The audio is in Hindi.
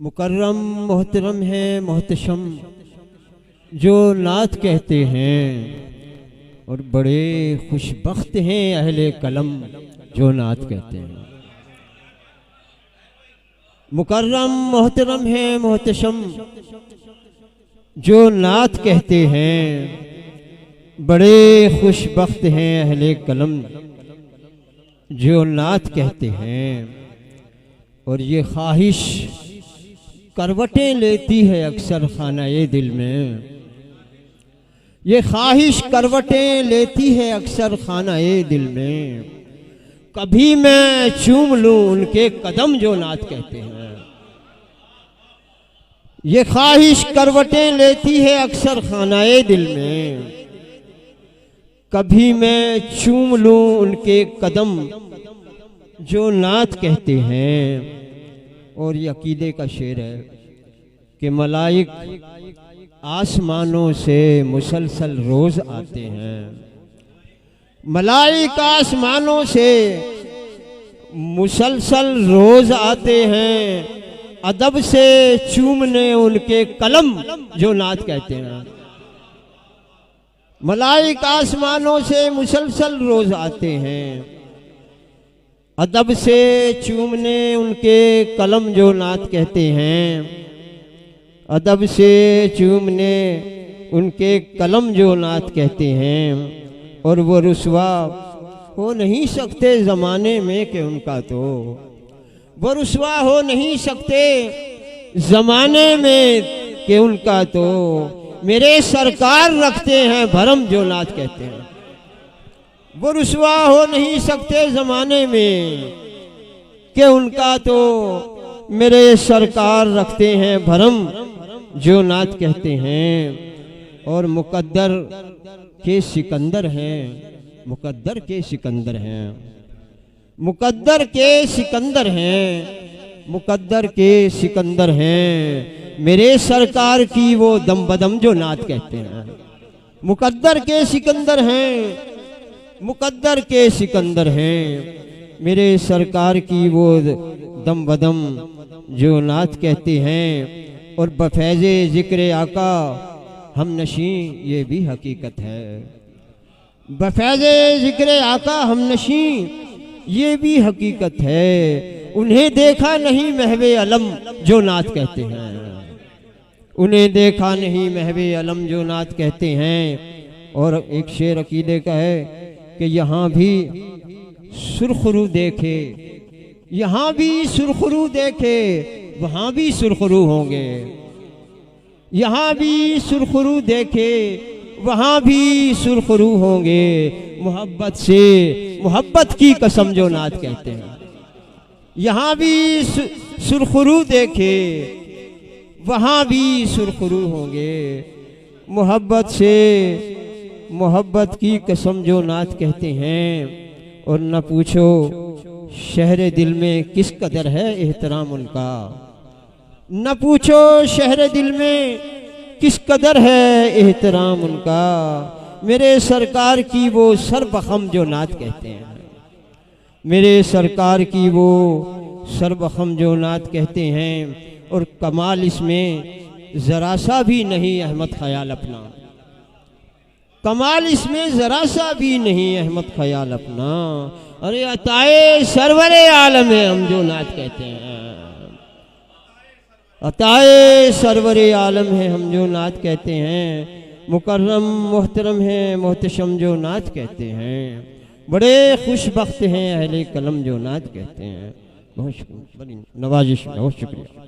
मुकर्रम मोहतरम है मोहतशम जो नात कहते हैं, और बड़े खुशबख्त हैं अहले कलम जो नात कहते हैं। मुकर्रम मोहतरम है मोहतशम जो नात कहते हैं, बड़े खुशबख्त हैं अहले कलम जो नात कहते हैं। और ये ख्वाहिश करवटें लेती है अक्सर खाना-ए दिल में, ये ख्वाहिश करवटें लेती है अक्सर खाना-ए दिल में। कभी मैं चूम लूं उनके कदम जो नात कहते हैं। ये ख्वाहिश करवटें लेती है अक्सर खाना-ए दिल में, कभी मैं चूम लूं उनके कदम जो नात कहते हैं। और ये अकीदे का शेर है कि मलाइक आसमानों से मुसलसल रोज आते हैं, मलाइक आसमानों से मुसलसल रोज आते हैं, अदब से चूमने उनके कलम जो नात कहते हैं। मलाइक आसमानों से मुसलसल रोज आते हैं, अदब से चूमने उनके कलम जो नात कहते हैं। अदब से चूमने उनके कलम जो नात कहते हैं। और वो रुसवा हो नहीं सकते ज़माने में कि उनका तो, वो रुसवा हो नहीं सकते ज़माने में कि उनका तो, मेरे सरकार रखते हैं भरम जो नात कहते हैं। वो रुसवा हो नहीं सकते ज़माने में कि उनका तो, मेरे सरकार रखते हैं भरम जो नात कहते हैं। और मुकद्दर के सिकंदर हैं, मुकद्दर के सिकंदर हैं, मुकद्दर के सिकंदर हैं, मुकद्दर के सिकंदर हैं, मेरे सरकार की वो दम बदम जो नात कहते हैं। मुकद्दर के सिकंदर हैं, मुकद्दर के सिकंदर हैं, मेरे सरकार की वो दम बदम जो नात कहते हैं। और बफैज़े ज़िक्र आका हम नशी ये भी हकीकत है, बफैज़े ज़िक्र आका हम नशी ये भी हकीकत है। उन्हें देखा नहीं महवे अलम जो नात कहते हैं, उन्हें देखा नहीं महवे अलम जो नात कहते हैं। और एक शेर अकीदे का है कि यहाँ भी सुरखरू देखे, यहाँ भी सुरखरू देखे, वहाँ भी सुरखरू होंगे। यहाँ भी सुरखरू देखे, वहाँ भी सुरखरू होंगे। मोहब्बत से मोहब्बत की कसम जो नात कहते हैं। यहाँ भी सुरखरू देखे, वहाँ भी सुरखरू होंगे। मोहब्बत से मोहब्बत की कसम जो नात कहते हैं। और न पूछो शहर दिल में किस कदर है एहतराम उनका, न पूछो शहर दिल में किस कदर है एहतराम उनका, मेरे सरकार की वो सरबखम जो नात कहते हैं। मेरे सरकार की वो सरबखम जो नात कहते हैं। और कमाल इसमें ज़रा सा भी नहीं अहमद ख्याल अपना, कमाल इसमें ज़रा सा भी नहीं अहमद ख्याल अपना। अरे अताए सरवरे आलम है हम जो नात कहते हैं, अताए सरवरे आलम है हम जो नात कहते हैं। मुकर्रम मोहतरम है मोहतशम जो नात कहते हैं, बड़े खुशबख्त हैं अहले कलम जो नात कहते हैं। बहुत शुक्रिया, बड़ी नवाजिश, बहुत शुक्रिया।